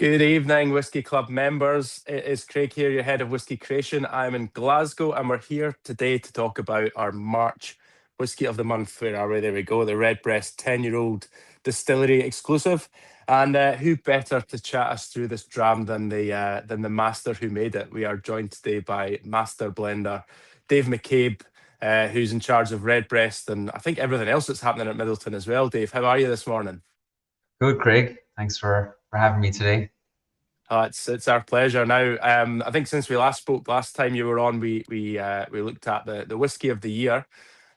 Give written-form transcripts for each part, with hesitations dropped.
Good evening, Whisky Club members. It is Craig here, your head of Whisky Creation. I'm in Glasgow and we're here today to talk about our March Whisky of the Month. Where are we? There we go, the Redbreast 10-year-old Distillery Exclusive. And who better to chat us through this dram than the master who made it? We are joined today by Master Blender Dave McCabe, who's in charge of Redbreast and I think everything else that's happening at Midleton as well. Dave, how are you this morning? Good, Craig. Thanks for having me today. It's our pleasure. Now, I think since we last spoke last time you were on, we looked at the whiskey of the year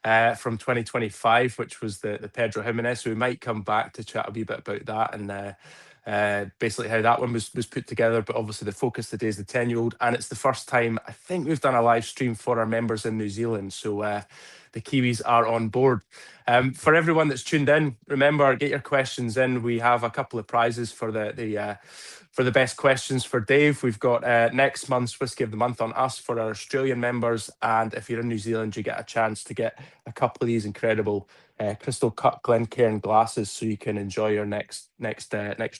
from 2025, which was the Pedro Jimenez. So we might come back to chat a wee bit about that and basically how that one was put together. But obviously the focus today is the 10-year-old, and it's the first time I think we've done a live stream for our members in New Zealand. So the Kiwis are on board. For everyone that's tuned in, remember, get your questions in. We have a couple of prizes for the best questions for Dave. We've got next month's Whisky of the Month on us for our Australian members. And if you're in New Zealand, you get a chance to get a couple of these incredible crystal cut Glencairn glasses so you can enjoy your next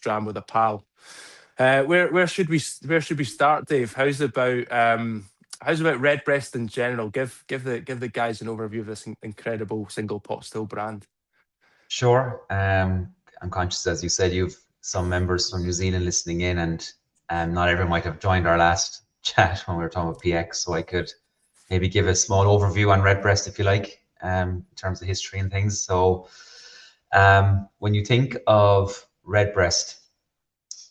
dram with a pal. Where should we start, Dave? How's about Redbreast in general? Give the guys an overview of this incredible single pot still brand. Sure. I'm conscious, as you said, you've some members from New Zealand listening in, and not everyone might have joined our last chat when we were talking about PX. So I could maybe give a small overview on Redbreast, if you like, in terms of history and things. So when you think of Redbreast,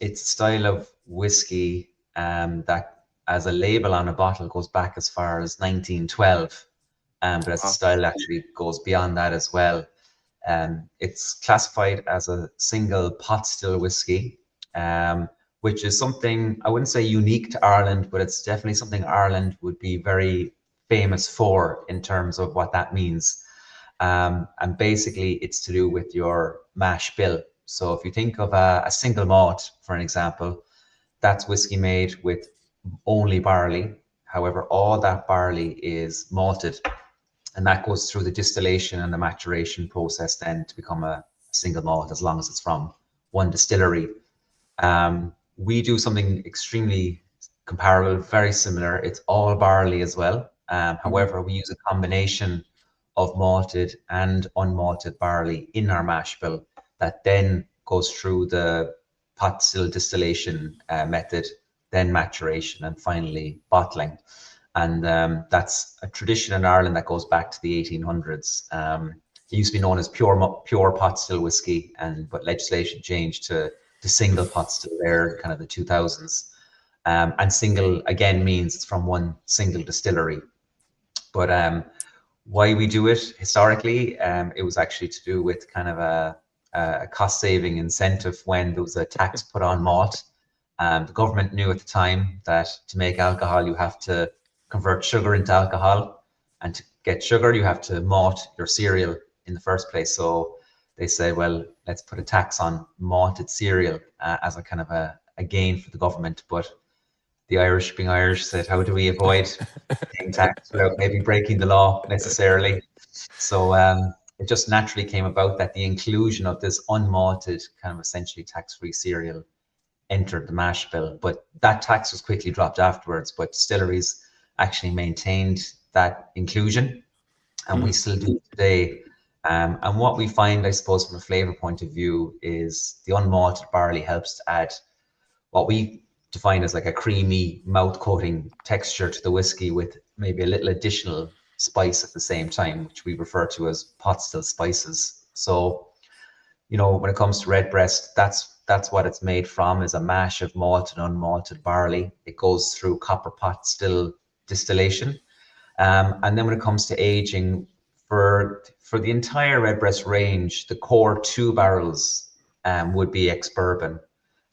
it's a style of whiskey that, as a label on a bottle, goes back as far as 1912, but as a style actually goes beyond that as well. It's classified as a single pot still whiskey, which is something I wouldn't say unique to Ireland, but it's definitely something Ireland would be very famous for in terms of what that means. And basically it's to do with your mash bill. So if you think of a single malt, for an example, that's whiskey made with only barley. However, all that barley is malted, and that goes through the distillation and the maturation process then to become a single malt, as long as it's from one distillery. We do something extremely comparable, very similar. It's all barley as well. However, we use a combination of malted and unmalted barley in our mash bill that then goes through the pot still distillation method, then maturation, and finally bottling. And that's a tradition in Ireland that goes back to the 1800s. It used to be known as pure pot still whiskey, but legislation changed to single pot still there, kind of the 2000s. And single again means it's from one single distillery. But why we do it historically, it was actually to do with kind of a cost-saving incentive when there was a tax put on malt. The government knew at the time that to make alcohol, you have to convert sugar into alcohol, and to get sugar, you have to malt your cereal in the first place. So they said, well, let's put a tax on malted cereal as a kind of a gain for the government. But the Irish, being Irish, said, how do we avoid paying tax without maybe breaking the law necessarily? So it just naturally came about that the inclusion of this unmalted, kind of essentially tax-free cereal entered the mash bill. But that tax was quickly dropped afterwards, but distilleries actually maintained that inclusion, and we still do today. And what we find, I suppose, from a flavor point of view, is the unmalted barley helps to add what we define as like a creamy, mouth-coating texture to the whiskey, with maybe a little additional spice at the same time, which we refer to as pot still spices. So, you know, when it comes to Redbreast, that's what it's made from, is a mash of malted and unmalted barley. It goes through copper pot still distillation. And then when it comes to aging, for the entire Redbreast range, the core 2 barrels would be ex-bourbon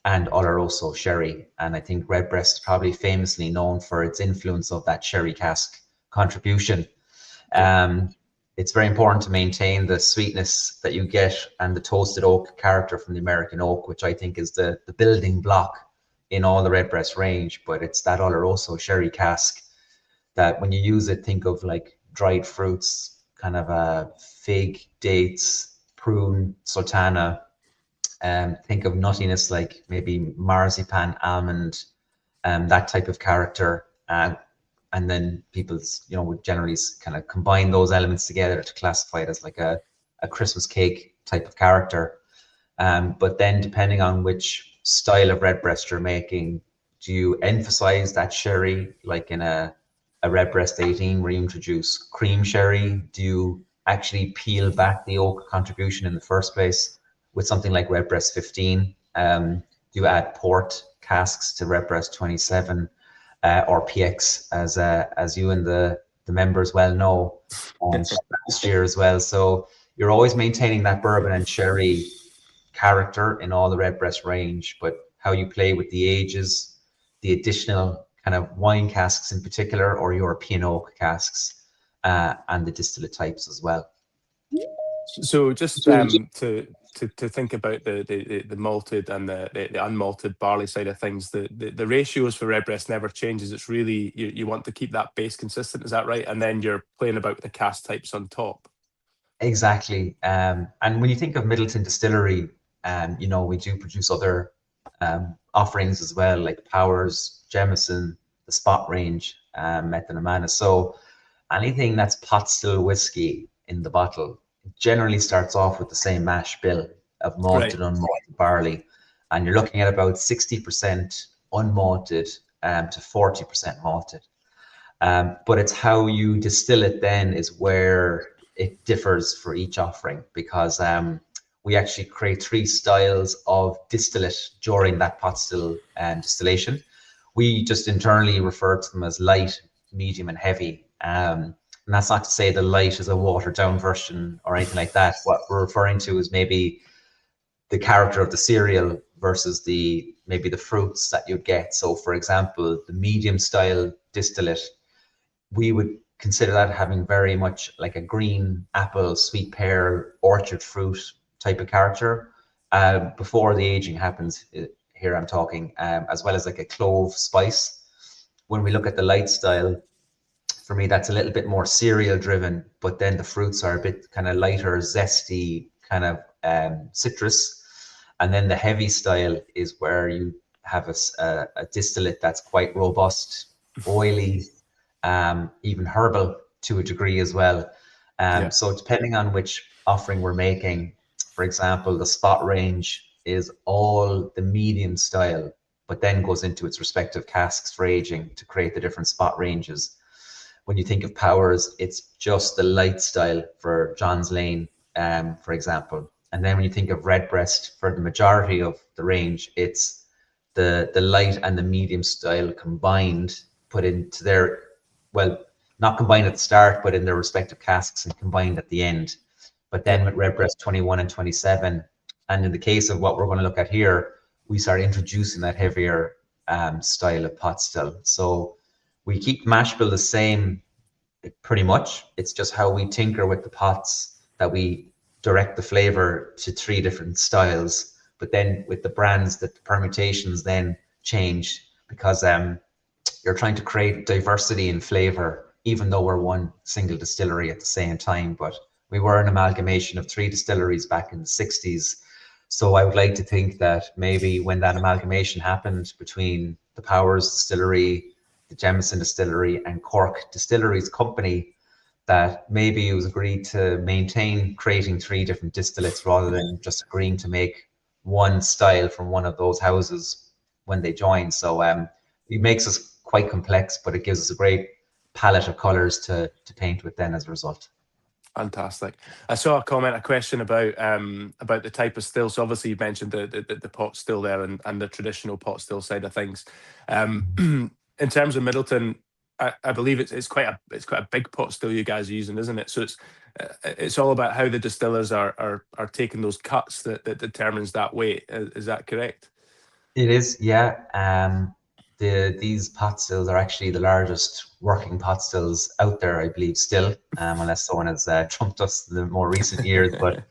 and Oloroso sherry. And I think Redbreast is probably famously known for its influence of that sherry cask contribution. It's very important to maintain the sweetness that you get and the toasted oak character from the American oak, which I think is the building block in all the Redbreast range. But it's that Oloroso sherry cask that when you use it, think of like dried fruits, kind of fig, dates, prune, sultana, Think of nuttiness like maybe marzipan, almond, that type of character. And then people, would generally kind of combine those elements together to classify it as like a Christmas cake type of character. But then depending on which style of Redbreast you're making, do you emphasize that sherry like in a Redbreast 18 where you introduce cream sherry? Do you actually peel back the oak contribution in the first place with something like Redbreast 15? Do you add port casks to Redbreast 27 or PX as you and the members well know last year as well? So you're always maintaining that bourbon and sherry character in all the Redbreast range, but how you play with the ages, the additional kind of wine casks in particular, or European oak casks, and the distillate types as well. So just to think about the malted and the unmalted barley side of things, the ratios for Redbreast never changes. It's really you want to keep that base consistent. Is that right? And then you're playing about with the cask types on top. Exactly. And when you think of Midleton Distillery, we do produce other offerings as well, like Powers, Jameson, the Spot range, Method and Mana. So anything that's pot still whiskey in the bottle generally starts off with the same mash bill of malted, unmalted barley. And you're looking at about 60% unmalted to 40% malted. But it's how you distill it then is where it differs for each offering, because we actually create 3 styles of distillate during that pot still distillation. We just internally refer to them as light, medium, and heavy. And that's not to say the light is a watered down version or anything like that. What we're referring to is maybe the character of the cereal versus maybe the fruits that you'd get. So for example, the medium style distillate, we would consider that having very much like a green apple, sweet pear, orchard fruit type of character before the aging happens. Here I'm talking, as well as like a clove spice. When we look at the light style, for me, that's a little bit more cereal driven, but then the fruits are a bit kind of lighter, zesty, kind of citrus. And then the heavy style is where you have a distillate that's quite robust, oily, even herbal to a degree as well. So depending on which offering we're making, for example, the Spot range is all the medium style, but then goes into its respective casks for aging to create the different Spot ranges. When you think of Powers, it's just the light style for John's Lane, for example. And then when you think of Redbreast, for the majority of the range, it's the light and the medium style combined, put into their, well, not combined at the start, but in their respective casks and combined at the end. But then with Redbreast 21 and 27, and in the case of what we're going to look at here, we start introducing that heavier style of pot still. So we keep mash bill the same pretty much. It's just how we tinker with the pots that we direct the flavor to 3 different styles. But then with the brands, the permutations then change, because you're trying to create diversity in flavor, even though we're one single distillery at the same time. But we were an amalgamation of 3 distilleries back in the 60s. So I would like to think that maybe when that amalgamation happened between the Powers Distillery, the Jameson Distillery, and Cork Distilleries Company, that maybe it was agreed to maintain creating 3 different distillates rather than just agreeing to make one style from one of those houses when they joined. So it makes us quite complex, but it gives us a great palette of colors to paint with then as a result. Fantastic. I saw a question about the type of still. So obviously you mentioned the pot still there and the traditional pot still side of things. In terms of Midleton, I believe it's quite a big pot still you guys are using, isn't it? So it's all about how the distillers are taking those cuts that determines that weight. Is that correct? It is, yeah. These pot stills are actually the largest working pot stills out there, I believe, still, unless someone has trumped us in the more recent years. But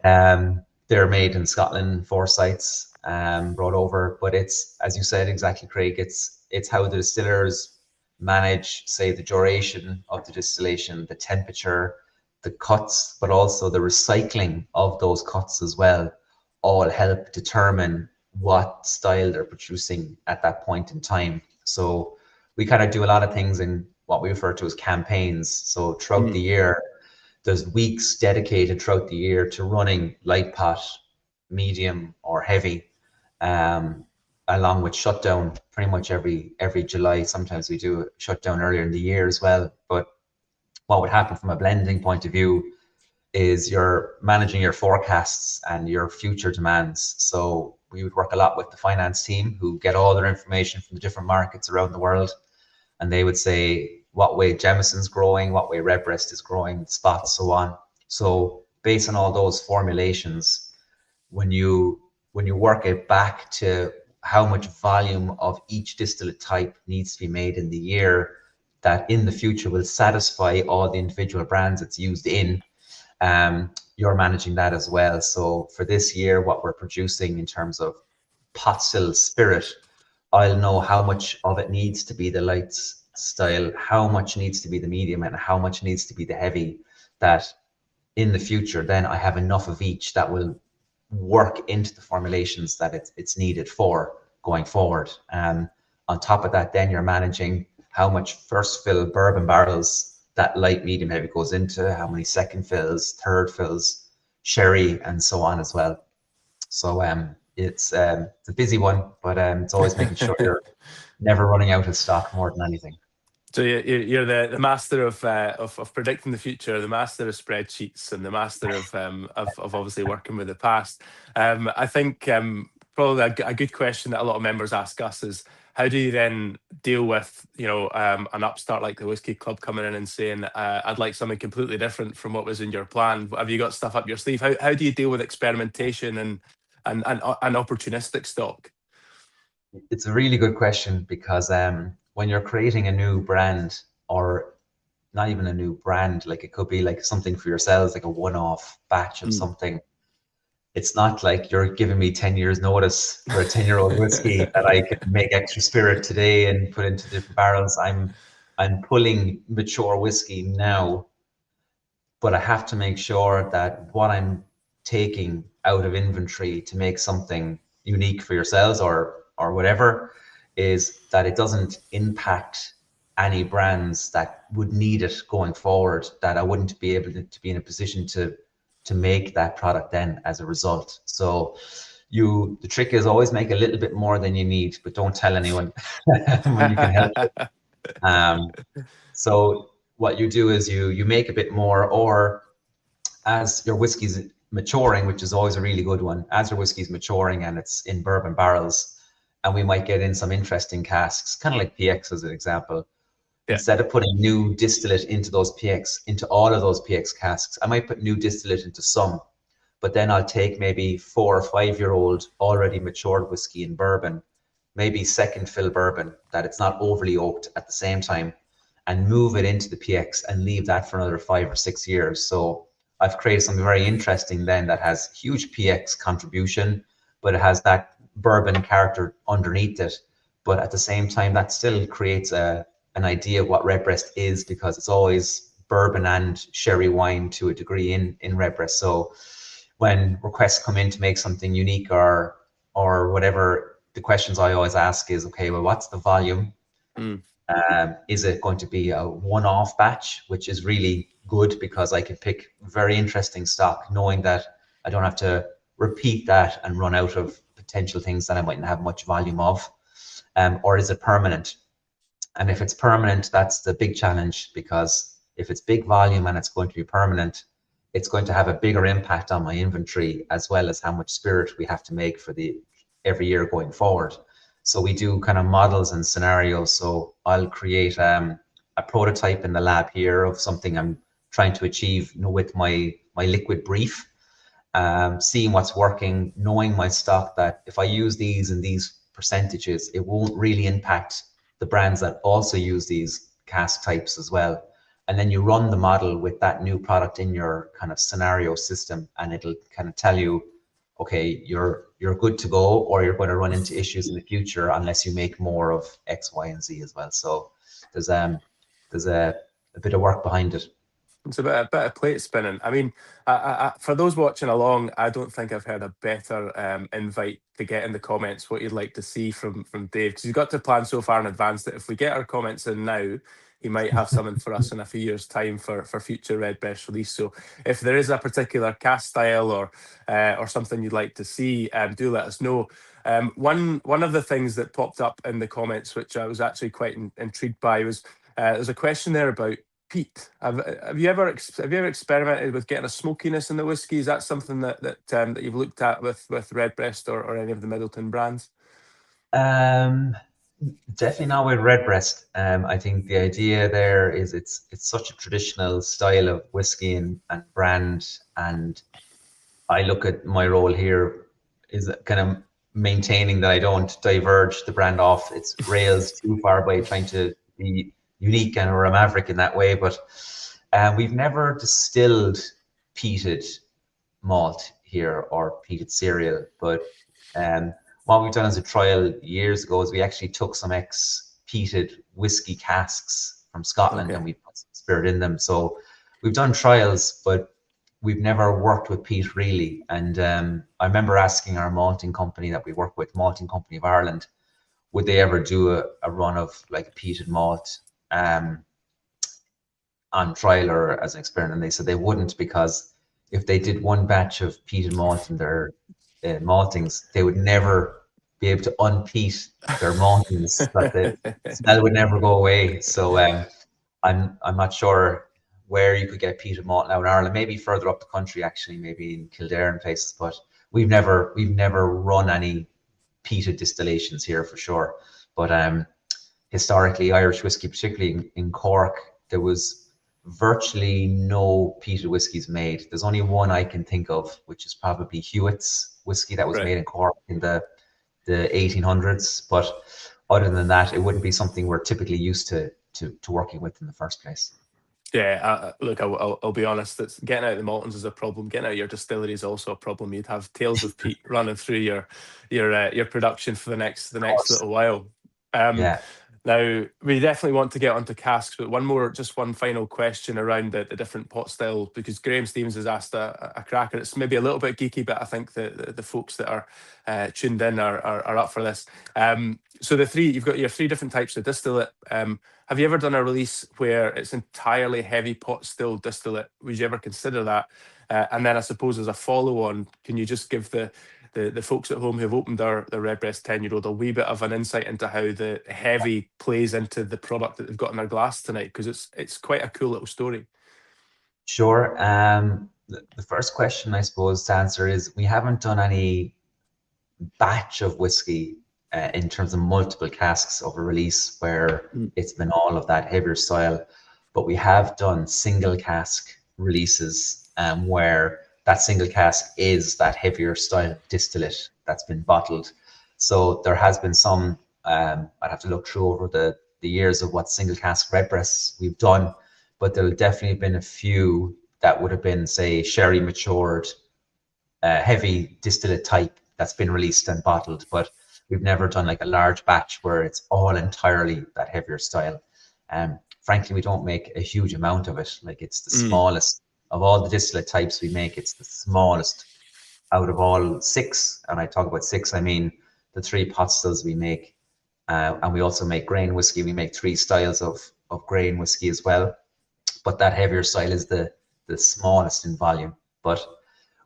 they're made in Scotland, 4 sites, brought over. But it's, as you said, exactly, Craig, it's how the distillers manage, say, the duration of the distillation, the temperature, the cuts, but also the recycling of those cuts as well. all help determine what style they're producing at that point in time. So we kind of do a lot of things in what we refer to as campaigns. So throughout the year, there's weeks dedicated throughout the year to running light pot, medium, or heavy, along with shutdown pretty much every July. Sometimes we do a shutdown earlier in the year as well. But what would happen from a blending point of view is you're managing your forecasts and your future demands. So we would work a lot with the finance team who get all their information from the different markets around the world. And they would say what way Jameson's growing, what way Redbreast is growing, spots, so on. So based on all those formulations, when you work it back to how much volume of each distillate type needs to be made in the year, that in the future will satisfy all the individual brands it's used in, you're managing that as well. So for this year, what we're producing in terms of pot still spirit, I'll know how much of it needs to be the light style, how much needs to be the medium, and how much needs to be the heavy, that in the future, then I have enough of each that will work into the formulations that it's needed for going forward. On top of that, then you're managing how much first fill bourbon barrels that light, medium, heavy goes into, how many second fills, third fills, sherry, and so on as well. So it's a busy one, but it's always making sure you're never running out of stock more than anything. So you're the master of predicting the future, the master of spreadsheets, and the master of obviously working with the past. I think probably a good question that a lot of members ask us is, how do you then deal with, you know, an upstart like the Whiskey Club coming in and saying, I'd like something completely different from what was in your plan? Have you got stuff up your sleeve? How do you deal with experimentation and opportunistic stock? It's a really good question, because when you're creating a new brand, or not even a new brand, like it could be like something for yourselves, like a one-off batch of something. It's not like you're giving me 10 years notice for a 10-year-old whiskey that I can make extra spirit today and put into different barrels. I'm pulling mature whiskey now, but I have to make sure that what I'm taking out of inventory to make something unique for yourselves or whatever, is that it doesn't impact any brands that would need it going forward, that I wouldn't be able to be in a position to make that product then as a result. So the trick is always make a little bit more than you need, but don't tell anyone when you can help it. So what you do is you make a bit more, or as your whiskey's maturing, which is always a really good one, as your whiskey's maturing and it's in bourbon barrels, and we might get in some interesting casks, kind of like PX as an example. Yeah. Instead of putting new distillate into those PX, into all of those PX casks, I might put new distillate into some, but then I'll take maybe 4 or 5 year old already matured whiskey in bourbon, maybe second fill bourbon, that it's not overly oaked at the same time, and move it into the PX and leave that for another 5 or 6 years. So I've created something very interesting then that has huge PX contribution, but it has that bourbon character underneath it. But at the same time, that still creates an idea of what Redbreast is, because it's always bourbon and sherry wine to a degree in Redbreast. So when requests come in to make something unique or whatever, the questions I always ask is, okay, well, what's the volume? Is it going to be a one-off batch, which is really good because I can pick very interesting stock, knowing that I don't have to repeat that and run out of potential things that I mightn't have much volume of, or is it permanent? And if it's permanent, that's the big challenge, because if it's big volume and it's going to be permanent, it's going to have a bigger impact on my inventory, as well as how much spirit we have to make for every year going forward. So we do kind of models and scenarios. So I'll create a prototype in the lab here of something I'm trying to achieve with my liquid brief, seeing what's working, knowing my stock, that if I use these and these percentages, it won't really impact the brands that also use these cask types as well. And then you run the model with that new product in your kind of scenario system, and it'll kind of tell you, okay, you're good to go, or you're going to run into issues in the future unless you make more of X, Y, and Z as well. So there's a bit of work behind it. It's a bit of plate spinning. I mean, for those watching along, I don't think I've heard a better invite to get in the comments what you'd like to see from Dave, because he's got to plan so far in advance that if we get our comments in now, he might have something for us in a few years' time for future Redbreast release. So if there is a particular cast style or something you'd like to see, do let us know. One of the things that popped up in the comments, which I was actually quite intrigued by, was there's a question there about peat. Have you ever experimented with getting a smokiness in the whiskey? Is that something that you've looked at with Redbreast or any of the Midleton brands? Definitely not with Redbreast. I think the idea there is it's such a traditional style of whiskey and brand, and I look at my role here is kind of maintaining that I don't diverge the brand off its rails too far by trying to be unique and or a maverick in that way. But we've never distilled peated malt here or peated cereal. But what we've done as a trial years ago is we actually took some ex-peated whiskey casks from Scotland and we put some spirit in them. So we've done trials, but we've never worked with peat really. And I remember asking our malting company that we work with, Malting Company of Ireland, would they ever do a run of like a peated malt on trial or as an experiment? And they said they wouldn't, because if they did one batch of peated malt in their maltings, they would never be able to unpeat their maltings, but the smell would never go away. So I'm not sure where you could get peated malt now in Ireland, maybe further up the country, actually, maybe in Kildare and places, but we've never run any peated distillations here for sure. But historically, Irish whiskey, particularly in Cork, there was virtually no peated whiskies made. There's only one I can think of, which is probably Hewitt's whiskey that was made in Cork in the 1800s. But other than that, it wouldn't be something we're typically used to working with in the first place. Yeah, look, I'll be honest. It's getting out of the Maltons is a problem. Getting out of your distillery is also a problem. You'd have tails of peat running through your production for the next little while. Yeah. Now, we definitely want to get onto casks, but just one final question around the different pot styles, because Graham Stevens has asked a cracker. It's maybe a little bit geeky, but I think the folks that are tuned in are up for this. So you've got your three different types of distillate. Have you ever done a release where it's entirely heavy pot still distillate? Would you ever consider that? And then I suppose as a follow-on, can you just give the folks at home who've opened their Redbreast 10-year-old a wee bit of an insight into how the heavy plays into the product that they've got in their glass tonight? Because it's quite a cool little story. Sure. The first question, I suppose, to answer is we haven't done any batch of whiskey in terms of multiple casks of a release where it's been all of that heavier style, but we have done single cask releases where that single cask is that heavier style distillate that's been bottled. So there has been some, I'd have to look through over the years of what single cask Redbreasts we've done, but there'll definitely have been a few that would have been, say, sherry matured, heavy distillate type that's been released and bottled, but we've never done like a large batch where it's all entirely that heavier style. Frankly, we don't make a huge amount of it. Like it's the smallest of all the distillate types we make. It's the smallest out of all six. And I talk about six, I mean the three pot stills we make. And we also make grain whiskey. We make three styles of grain whiskey as well. But that heavier style is the smallest in volume. But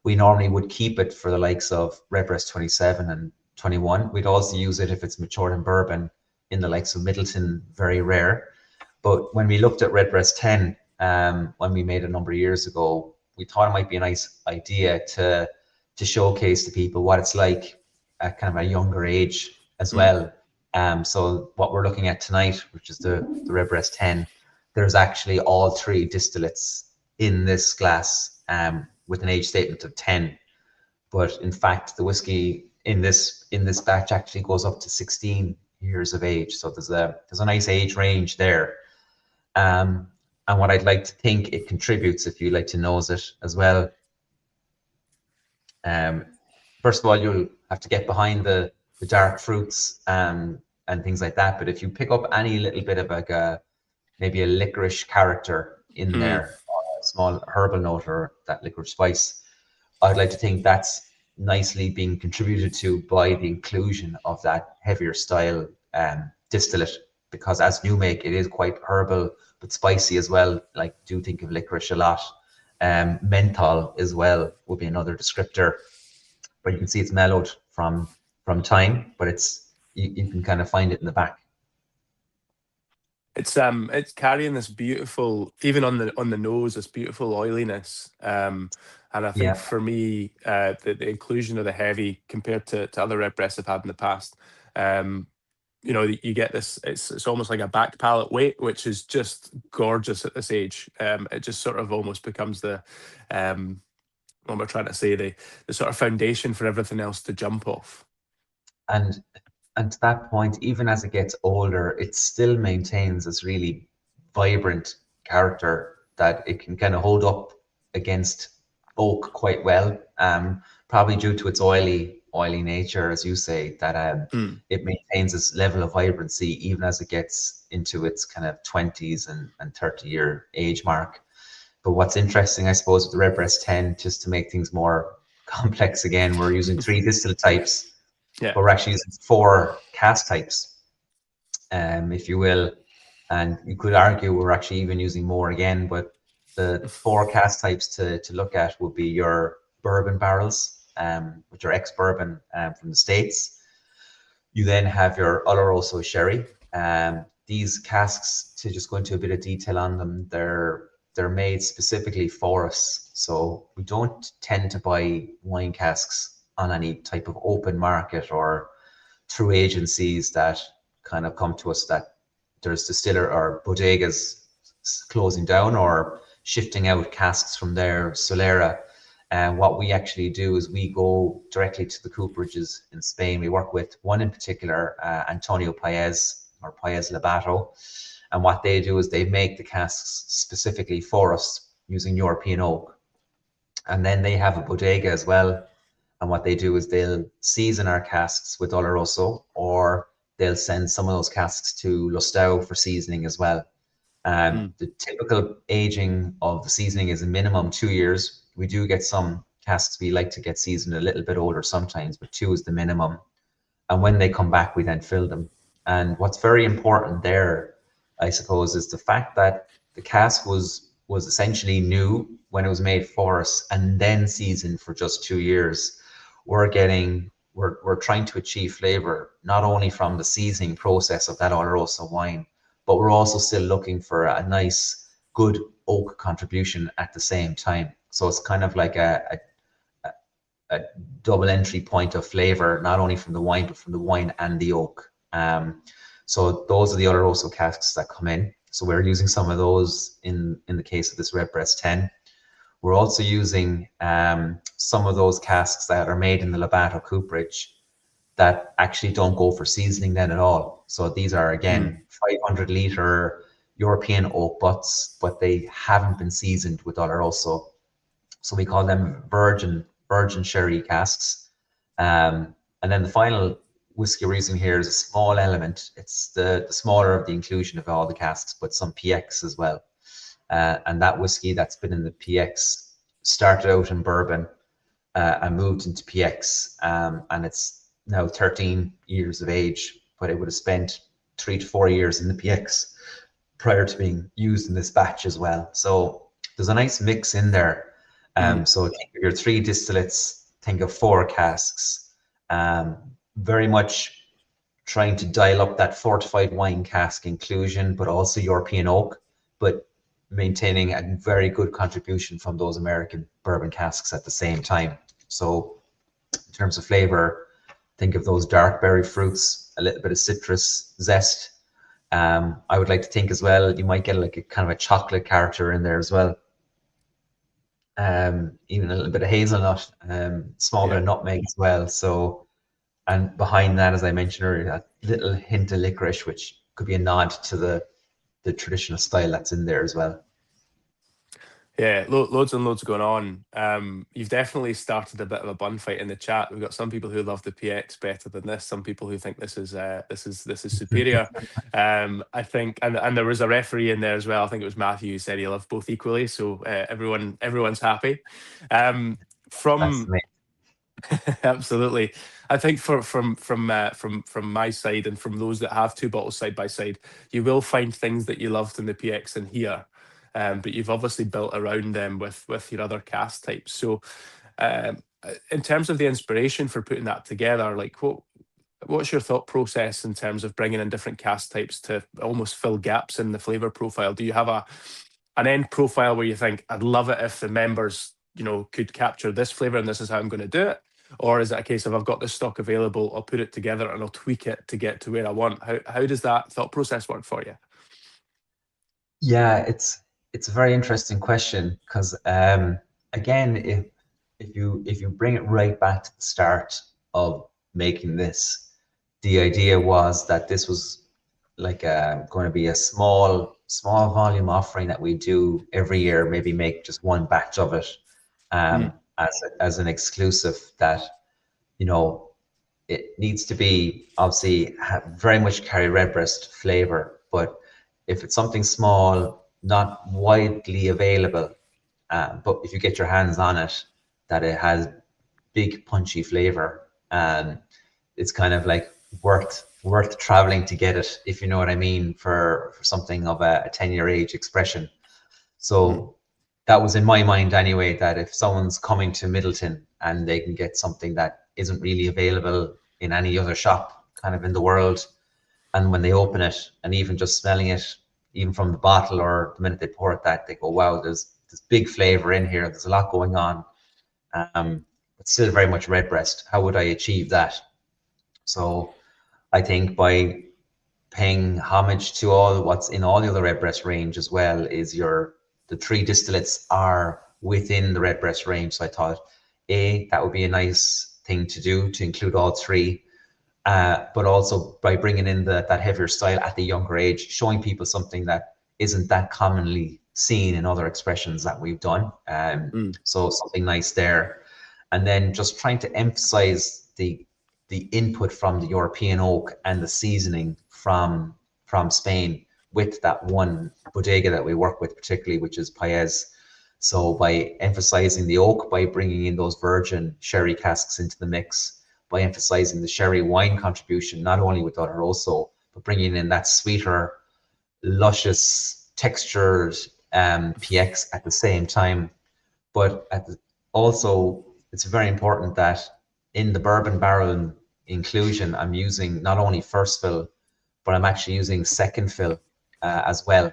we normally would keep it for the likes of Redbreast 27 and 21. We'd also use it if it's matured in bourbon in the likes of Midleton Very Rare. But when we looked at Redbreast 10, when we made a number of years ago, we thought it might be a nice idea to showcase to people what it's like at kind of a younger age as well. So what we're looking at tonight, which is the Redbreast 10, there's actually all three distillates in this glass with an age statement of 10. But in fact, the whiskey in this batch actually goes up to 16 years of age. So there's a nice age range there. And what I'd like to think it contributes, if you like to nose it as well. First of all, you'll have to get behind the dark fruits and things like that. But if you pick up any little bit of like maybe a licorice character in there, small herbal note or that licorice spice. I'd like to think that's nicely being contributed to by the inclusion of that heavier style distillate, because as new make, it is quite herbal but spicy as well. Like, do think of licorice a lot. Menthol as well would be another descriptor, but you can see it's mellowed from time, but it's you can kind of find it in the back. It's carrying this beautiful, even on the nose, this beautiful oiliness. And I think Yeah. for me, the inclusion of the heavy compared to other Redbreasts I've had in the past, you know, you get this, it's almost like a back palate weight, which is just gorgeous at this age. It just sort of almost becomes the, what we're trying to say, the sort of foundation for everything else to jump off. And to that point, even as it gets older, it still maintains this really vibrant character that it can kind of hold up against oak quite well. Probably due to its oily nature, as you say, that it maintains this level of vibrancy even as it gets into its kind of 20s and 30-year age mark. But what's interesting, I suppose, with the Redbreast 10, just to make things more complex again, we're using 3 distillate types. Yeah. But we're actually using 4 cask types, if you will. And you could argue we're actually even using more again, but the 4 cask types to look at would be your bourbon barrels, which are ex-bourbon from the States. You then have your Oloroso sherry. These casks, to just go into a bit of detail on them, they're made specifically for us. So we don't tend to buy wine casks on any type of open market or through agencies that kind of come to us that there's distiller or bodegas closing down or shifting out casks from their Solera. And what we actually do is we go directly to the cooperages in Spain. We work with one in particular, Antonio Paez or Paez Labato. And what they do is they make the casks specifically for us using European oak. And then they have a bodega as well. And what they do is they'll season our casks with Oloroso, or they'll send some of those casks to Lustau for seasoning as well. The typical aging of the seasoning is a minimum 2 years. We do get some casks we like to get seasoned a little bit older sometimes, but 2 is the minimum. And when they come back, we then fill them. And what's very important there, I suppose, is the fact that the cask was essentially new when it was made for us and then seasoned for just 2 years. We're trying to achieve flavor not only from the seasoning process of that Oloroso wine, but we're also still looking for a nice, good oak contribution at the same time. So it's kind of like a double entry point of flavor, not only from the wine, but from the wine and the oak. So those are the Oloroso casks that come in. So we're using some of those in the case of this Redbreast 10. We're also using some of those casks that are made in the Labato cooperage that actually don't go for seasoning then at all. So these are, again, 500-liter European oak butts, but they haven't been seasoned with Oloroso. So we call them virgin sherry casks. And then the final whiskey we're using here is a small element. It's the smaller of the inclusion of all the casks, but some PX as well. And that whiskey that's been in the PX started out in bourbon and moved into PX. And it's now 13 years of age, but it would have spent 3 to 4 years in the PX prior to being used in this batch as well. So there's a nice mix in there. So think of your 3 distillates, think of 4 casks, very much trying to dial up that fortified wine cask inclusion, but also European oak, but maintaining a very good contribution from those American bourbon casks at the same time. So in terms of flavor, think of those dark berry fruits, a little bit of citrus zest. I would like to think as well, you might get like a kind of a chocolate character in there as well. Even a little bit of hazelnut, small bit of nutmeg as well. So, and behind that, as I mentioned earlier, a little hint of licorice, which could be a nod to the traditional style that's in there as well. Yeah, loads and loads going on. You've definitely started a bit of a bun fight in the chat. We've got some people who love the PX better than this. Some people who think this is superior. I think, and there was a referee in there as well. I think it was Matthew who said he loved both equally. So everyone's happy. That's From me. Absolutely. I think from my side and from those that have two bottles side by side, you will find things that you loved in the PX in here, but you've obviously built around them with your other cast types. So, in terms of the inspiration for putting that together, like what's your thought process in terms of bringing in different cast types to almost fill gaps in the flavor profile? Do you have an end profile where you think, I'd love it if the members, could capture this flavor and this is how I'm going to do it? Or is it a case of I've got this stock available, I'll put it together and I'll tweak it to get to where I want? How does that thought process work for you? Yeah, it's a very interesting question because again, if you bring it right back to the start of making this, the idea was that this was like going to be a small volume offering that we do every year, maybe make just one batch of it Mm, as an exclusive that it needs to be obviously very much carry Redbreast flavor, but if it's something small, not widely available, but if you get your hands on it, that it has big punchy flavor, it's kind of like worth traveling to get it, if you know what I mean, for something of a 10-year age expression. mm, So that was in my mind anyway, that if someone's coming to Midleton and they can get something that isn't really available in any other shop kind of in the world, and when they open it and even just smelling it, even from the bottle or the minute they pour it, that they go, wow, there's big flavor in here. There's a lot going on. But still very much Redbreast. How would I achieve that? So I think by paying homage to all what's in all the other Redbreast range as well is the three distillates are within the Redbreast range. So I thought, that would be a nice thing to do to include all three. But also by bringing in that heavier style at the younger age, showing people something that isn't that commonly seen in other expressions that we've done. mm. So something nice there. And then just trying to emphasize the input from the European oak and the seasoning from Spain with that one bodega that we work with particularly, which is Paez. So by emphasizing the oak, by bringing in those virgin sherry casks into the mix, by emphasizing the sherry wine contribution, not only with Oloroso, but bringing in that sweeter, luscious, textured PX at the same time. But also, it's very important that in the bourbon barrel inclusion, I'm using not only first fill, but I'm actually using second fill as well.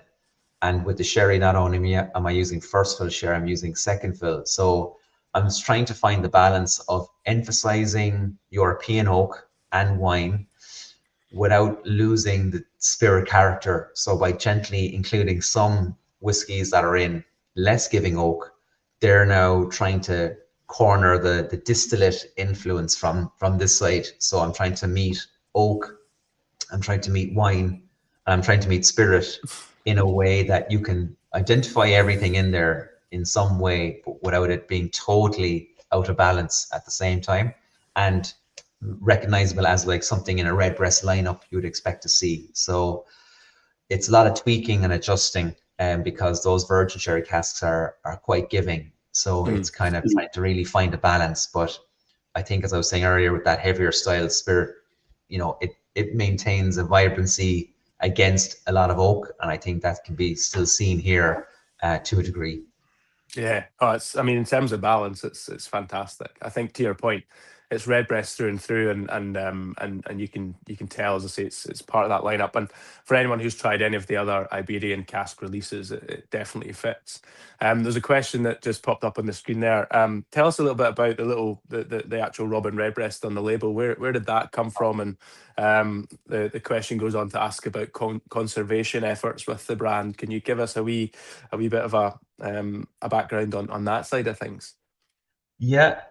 And with the sherry, not only am I using first fill sherry, I'm using second fill. So I'm just trying to find the balance of emphasizing European oak and wine without losing the spirit character. So by gently including some whiskies that are in less giving oak, they're now trying to corner the distillate influence from this side. So I'm trying to meet oak, I'm trying to meet wine, and I'm trying to meet spirit in a way that you can identify everything in there in some way, but without it being totally out of balance at the same time, and recognizable as like something in a Redbreast lineup you would expect to see. So it's a lot of tweaking and adjusting, because those virgin sherry casks are quite giving. So it's kind of trying to really find a balance. But I think, as I was saying earlier, with that heavier style spirit, it maintains a vibrancy against a lot of oak, and I think that can be still seen here to a degree. Yeah. Oh, I mean, in terms of balance, it's fantastic. I think to your point, it's Redbreast through and through, and you can tell, as I say, it's part of that lineup. And for anyone who's tried any of the other Iberian cask releases, it definitely fits. There's a question that just popped up on the screen there. Tell us a little bit about the actual Robin Redbreast on the label. Where did that come from? And the question goes on to ask about conservation efforts with the brand. Can you give us a wee bit of a background on that side of things? Yeah,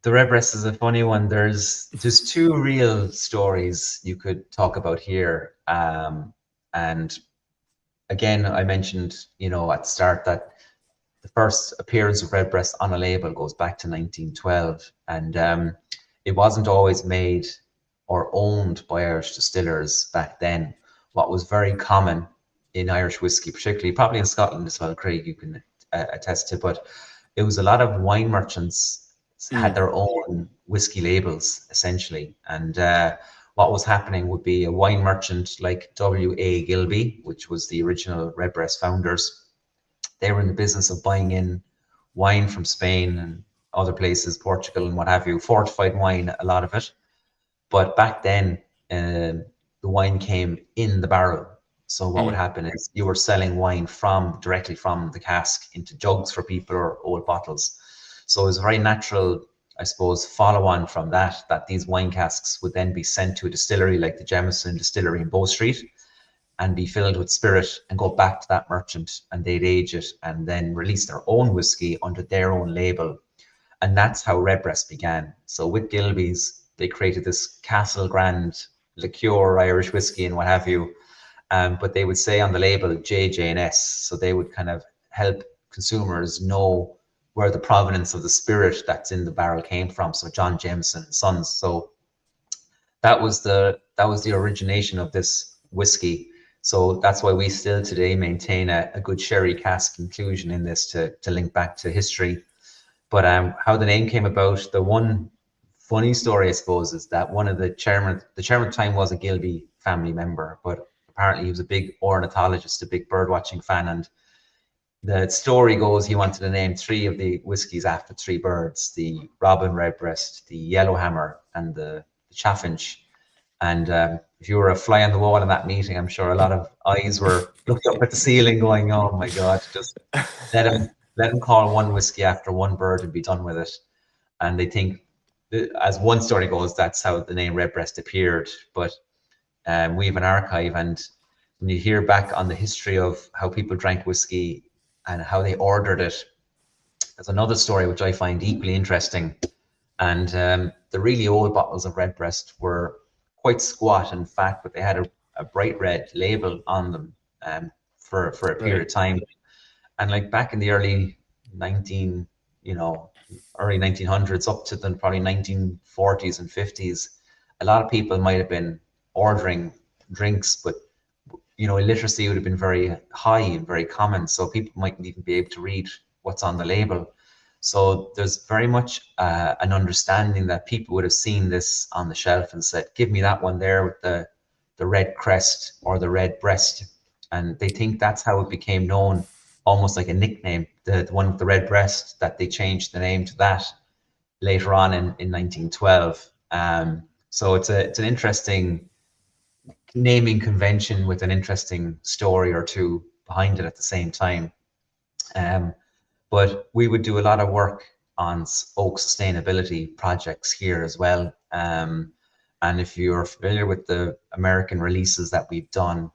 the Redbreast is a funny one. There's two real stories you could talk about here, and again, I mentioned at the start that the first appearance of Redbreast on a label goes back to 1912, and it wasn't always made or owned by Irish distillers back then. What was very common in Irish whiskey, particularly probably in Scotland as well, Craig, you can attest to, but it was a lot of wine merchants had their own whiskey labels essentially, and what was happening would be a wine merchant like W.A. Gilby, which was the original Redbreast founders. They were in the business of buying in wine from Spain and other places, Portugal and what have you, fortified wine, a lot of it. But back then, the wine came in the barrel. So what would happen is you were selling wine directly from the cask into jugs for people or old bottles. So it was a very natural, I suppose, follow on from that these wine casks would then be sent to a distillery like the Jameson Distillery in Bow Street and be filled with spirit and go back to that merchant, and they'd age it and then release their own whiskey under their own label. And that's how Redbreast began. So with Gilby's, they created this Castle Grand liqueur Irish whiskey and what have you. But they would say on the label JJ&S, so they would kind of help consumers know where the provenance of the spirit that's in the barrel came from. So John Jameson and Sons. So that was the origination of this whiskey. So that's why we still today maintain a good sherry cask inclusion in this to link back to history. But how the name came about, the one funny story, I suppose, is that one of the chairman at the time was a Gilby family member, but apparently he was a big ornithologist, a big bird watching fan, and the story goes he wanted to name 3 of the whiskies after 3 birds: the robin redbreast, the yellowhammer, and the chaffinch. And if you were a fly on the wall in that meeting, I'm sure a lot of eyes were looking up at the ceiling going, oh my God, just let him call one whiskey after one bird and be done with it. And they think, as one story goes, that's how the name Redbreast appeared. But we have an archive, and when you hear back on the history of how people drank whiskey and how they ordered it, there's another story which I find equally interesting. And the really old bottles of Redbreast were quite squat and fat, but they had a bright red label on them for a period of time. And like back in the early 1900s up to the probably 1940s and 50s, a lot of people might have been ordering drinks, but illiteracy would have been very high and very common, so people mightn't even be able to read what's on the label. So there's very much an understanding that people would have seen this on the shelf and said, give me that one there with the red crest or the red breast. And they think that's how it became known, almost like a nickname, the one with the red breast, that they changed the name to that later on in 1912. So it's an interesting naming convention with an interesting story or two behind it at the same time. But we would do a lot of work on oak sustainability projects here as well. And if you're familiar with the American releases that we've done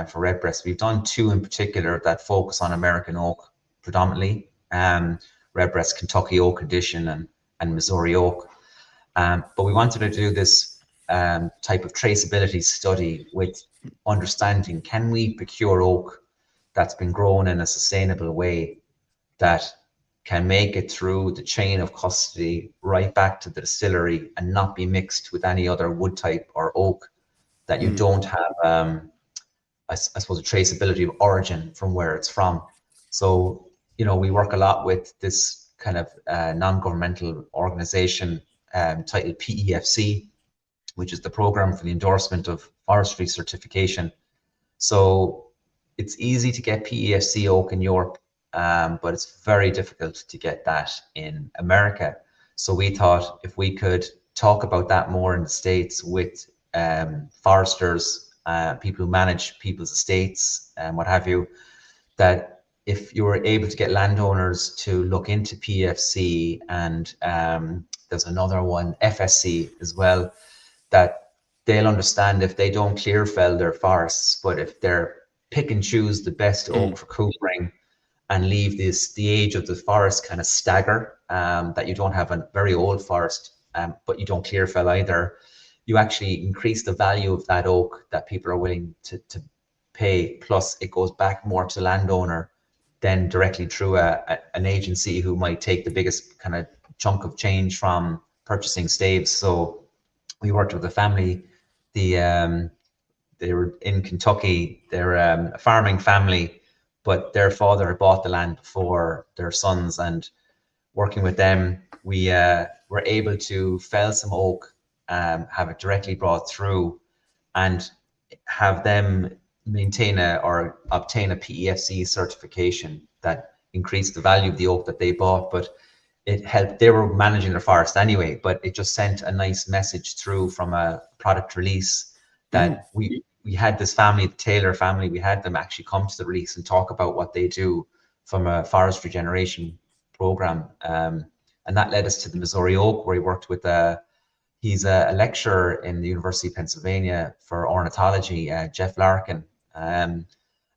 for Redbreast, we've done 2 in particular that focus on American oak predominantly. Redbreast Kentucky Oak Edition and Missouri Oak. But we wanted to do this type of traceability study with understanding, can we procure oak that's been grown in a sustainable way that can make it through the chain of custody right back to the distillery and not be mixed with any other wood type or oak, that you don't have, I suppose, a traceability of origin from where it's from. So, we work a lot with this kind of non-governmental organization titled PEFC, which is the Program for the Endorsement of Forestry Certification. So it's easy to get PEFC oak in Europe, but it's very difficult to get that in America. So we thought if we could talk about that more in the States with foresters, people who manage people's estates and what have you, that if you were able to get landowners to look into PEFC and there's another one, FSC as well, that they'll understand if they don't clear fell their forests, but if they're pick and choose the best oak for coopering and leave the age of the forest kind of stagger, that you don't have a very old forest, but you don't clear fell either, you actually increase the value of that oak that people are willing to pay. Plus it goes back more to the landowner then directly through an agency who might take the biggest kind of chunk of change from purchasing staves. So we worked with a family. They were in Kentucky. They're a farming family, but their father had bought the land for their sons, and working with them, we were able to fell some oak, have it directly brought through, and have them maintain or obtain a PEFC certification that increased the value of the oak that they bought. But it helped. They were managing their forest anyway, but it just sent a nice message through from a product release that we had this family, the Taylor family, we had them actually come to the release and talk about what they do from a forest regeneration program. And that led us to the Missouri Oak, where he worked with he's a lecturer in the University of Pennsylvania for ornithology, Jeff Larkin.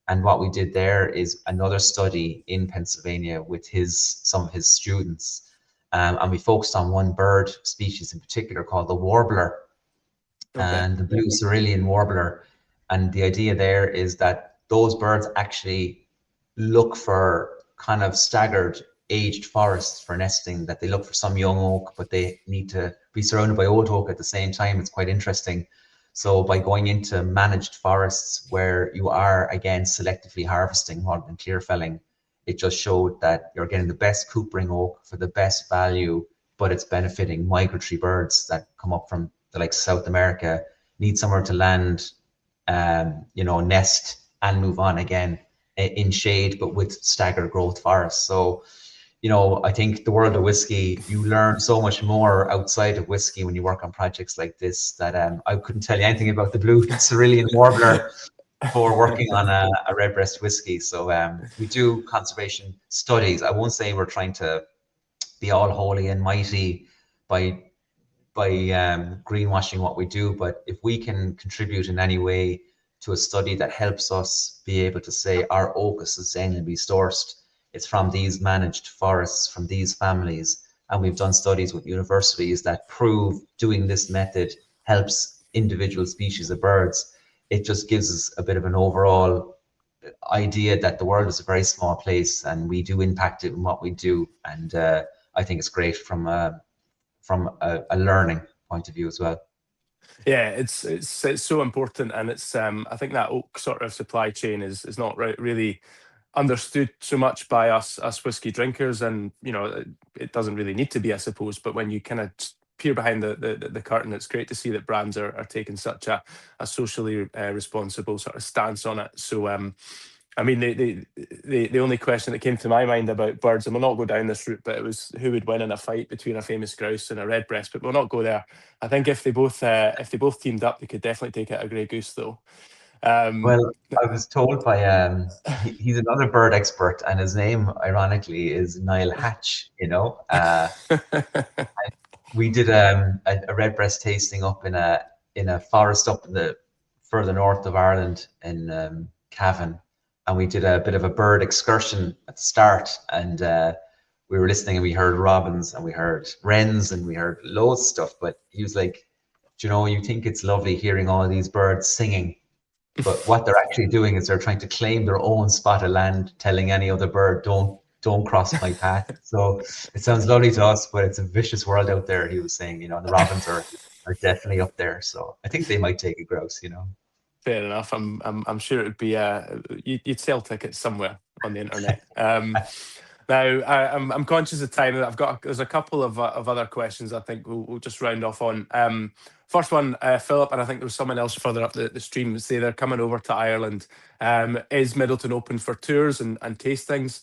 And what we did there is another study in Pennsylvania with some of his students. And we focused on one bird species in particular called the warbler, and the blue cerulean warbler. And the idea there is that those birds actually look for kind of staggered aged forests for nesting, that they look for some young oak, but they need to be surrounded by old oak at the same time. It's quite interesting. So by going into managed forests where you are, again, selectively harvesting rather than clear felling, it just showed that you're getting the best coopering oak for the best value, but it's benefiting migratory birds that come up from the likes of South America, need somewhere to land, nest and move on again in shade, but with staggered growth forests. So, I think the world of whiskey, you learn so much more outside of whiskey when you work on projects like this, that I couldn't tell you anything about the blue cerulean warbler before working on a Redbreast whiskey. So we do conservation studies. I won't say we're trying to be all holy and mighty by greenwashing what we do, but if we can contribute in any way to a study that helps us be able to say our oak is sustainably sourced, it's from these managed forests, from these families, and we've done studies with universities that prove doing this method helps individual species of birds, it just gives us a bit of an overall idea that the world is a very small place and we do impact it in what we do. And I think it's great from a learning point of view as well. Yeah, it's so important, and it's I think that oak sort of supply chain is not really understood so much by us whiskey drinkers, and it doesn't really need to be, I suppose. But when you kind of peer behind the curtain, it's great to see that brands are taking such a socially responsible sort of stance on it. So I mean, the only question that came to my mind about birds, and we'll not go down this route, but it was who would win in a fight between a famous grouse and a redbreast. But we'll not go there. I think if they both teamed up, they could definitely take out a grey goose, though. Well, I was told by he's another bird expert, and his name, ironically, is Niall Hatch. We did a redbreast tasting up in a forest up in the further north of Ireland in Cavan, and we did a bit of a bird excursion at the start, and we were listening, and we heard robins, and we heard wrens, and we heard loads of stuff. But he was like, you think it's lovely hearing all these birds singing, but what they're actually doing is they're trying to claim their own spot of land, telling any other bird, don't cross my path. So it sounds lovely to us, but it's a vicious world out there. He was saying, the robins are definitely up there. So I think they might take a grouse. Fair enough. I'm sure it would be you'd sell tickets somewhere on the internet. Now I'm conscious of time. There's a couple of other questions I think we'll just round off on. First one, Philip, and I think there was someone else further up the stream, say they're coming over to Ireland. Is Midleton open for tours and tastings?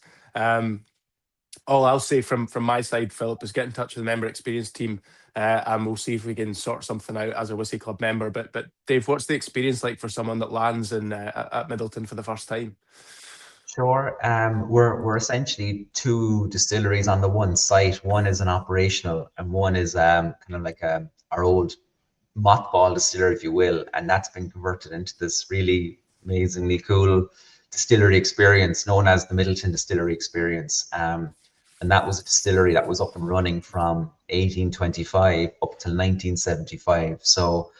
All I'll say from my side, Philip, is get in touch with the member experience team, and we'll see if we can sort something out as a Whiskey Club member. But Dave, what's the experience like for someone that lands at Midleton for the first time? Sure. We're essentially two distilleries on the one site. One is an operational, and one is kind of like our old mothball distillery, if you will, and that's been converted into this really amazingly cool distillery experience known as the Midleton Distillery Experience. And that was a distillery that was up and running from 1825 up till 1975. So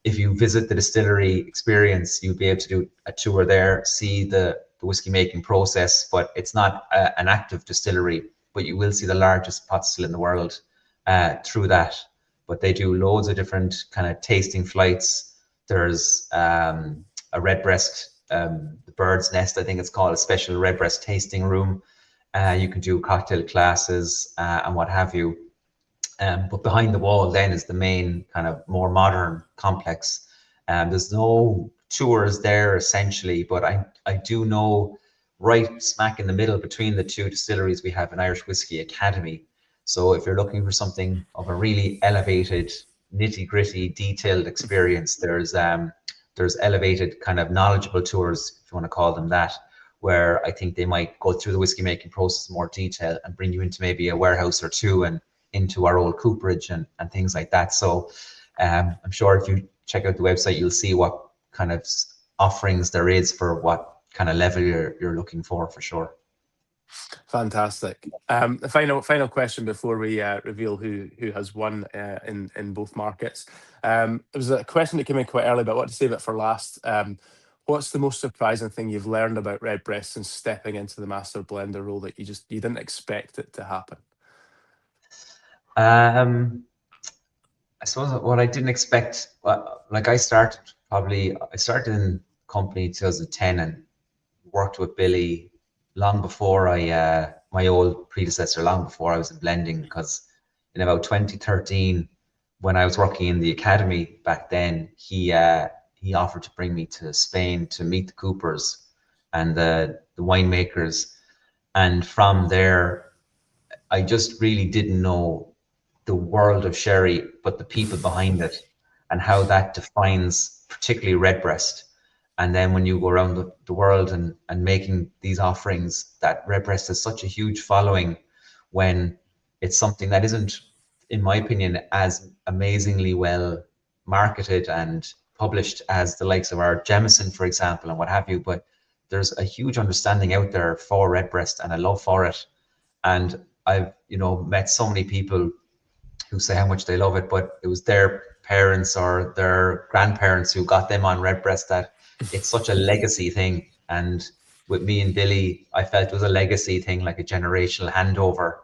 if you visit the distillery experience, you'll be able to do a tour there, see the the whiskey making process, but it's not an active distillery. But you will see the largest pot still in the world through that. But they do loads of different kind of tasting flights. There's a Redbreast, the Bird's Nest, I think it's called, a special Redbreast tasting room. You can do cocktail classes and what have you. But behind the wall then is the main kind of more modern complex. There's no tours there essentially, but I do know right smack in the middle between the two distilleries, we have an Irish Whiskey Academy. So if you're looking for something of a really elevated, nitty gritty, detailed experience, there's elevated kind of knowledgeable tours, if you want to call them that, where I think they might go through the whiskey making process in more detail and bring you into maybe a warehouse or two and into our old cooperage and things like that. So I'm sure if you check out the website, you'll see what kind of offerings there is for what kind of level you're looking for sure. Fantastic. The final question before we reveal who has won in both markets. It was a question that came in quite early, but I want to save it for last. What's the most surprising thing you've learned about Redbreast since stepping into the master blender role that you didn't expect it to happen? I suppose what I didn't expect, like I started in company 2010 and worked with Billy long before my old predecessor, long before I was in blending, because in about 2013, when I was working in the academy back then, he offered to bring me to Spain to meet the coopers and the winemakers. And from there, I just really didn't know the world of sherry, but the people behind it and how that defines particularly Redbreast. And then when you go around the world and making these offerings, that Redbreast has such a huge following when it's something that isn't, in my opinion, as amazingly well marketed and published as the likes of our Jameson, for example, and what have you. But there's a huge understanding out there for Redbreast and a love for it. And I've, met so many people who say how much they love it, but it was their parents or their grandparents who got them on Redbreast, that it's such a legacy thing. And with me and Billy, I felt it was a legacy thing, like a generational handover.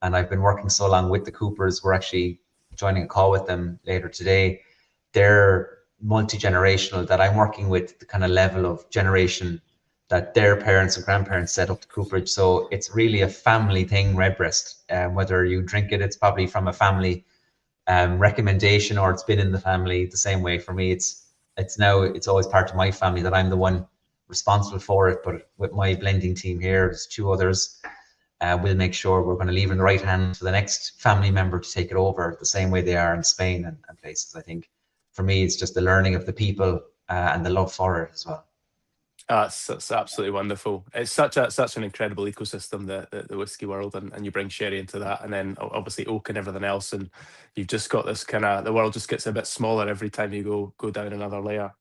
And I've been working so long with the Coopers. We're actually joining a call with them later today. They're multi-generational, that I'm working with the kind of level of generation that their parents and grandparents set up the cooperage. So it's really a family thing, Redbreast. Whether you drink it, it's probably from a family recommendation, or it's been in the family the same way. For me, it's always part of my family, that I'm the one responsible for it. But with my blending team here, there's two others. We'll make sure we're going to leave it in the right hands for the next family member to take it over the same way they are in Spain and places. I think for me, it's just the learning of the people and the love for it as well. That's absolutely wonderful. It's such an incredible ecosystem, the whiskey world, and you bring sherry into that, and then obviously oak and everything else, and you've just got this kind of, the world just gets a bit smaller every time you go down another layer.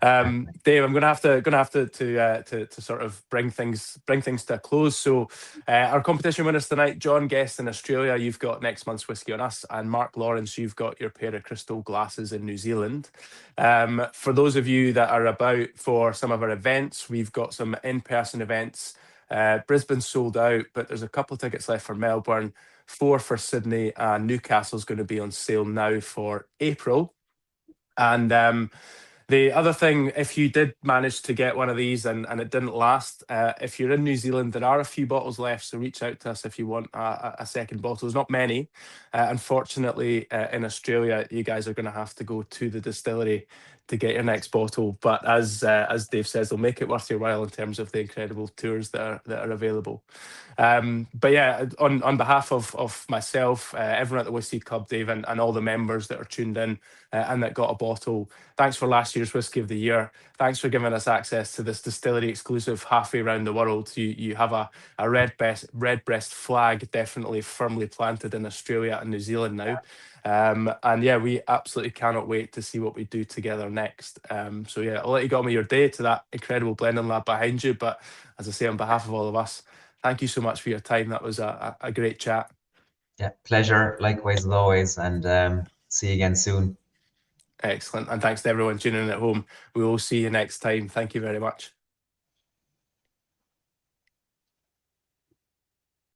Dave, I'm gonna have to sort of bring things to a close. So our competition winners tonight: John Guest in Australia, you've got next month's whiskey on us, and Mark Lawrence, you've got your pair of crystal glasses in New Zealand. For those of you that are about for some of our events, we've got some in-person events. Brisbane's sold out, but there's a couple of tickets left for Melbourne, 4 for Sydney, and Newcastle's going to be on sale now for April. And the other thing, if you did manage to get one of these and it didn't last, if you're in New Zealand, there are a few bottles left, so reach out to us if you want a second bottle. There's not many. Unfortunately, in Australia, you guys are going to have to go to the distillery to get your next bottle. But as Dave says, they'll make it worth your while in terms of the incredible tours that are available. But yeah, on behalf of myself, everyone at the Whiskey Club, Dave, and all the members that are tuned in and that got a bottle, thanks for last year's Whiskey of the Year. Thanks for giving us access to this distillery exclusive halfway around the world. You have a Redbreast flag definitely firmly planted in Australia and New Zealand now. And yeah, we absolutely cannot wait to see what we do together next. So yeah, I'll let you go on with your day to that incredible blending lab behind you. But as I say, on behalf of all of us, thank you so much for your time. That was a great chat. Yeah, pleasure. Likewise as always. And see you again soon. Excellent. And thanks to everyone tuning in at home. We will see you next time. Thank you very much.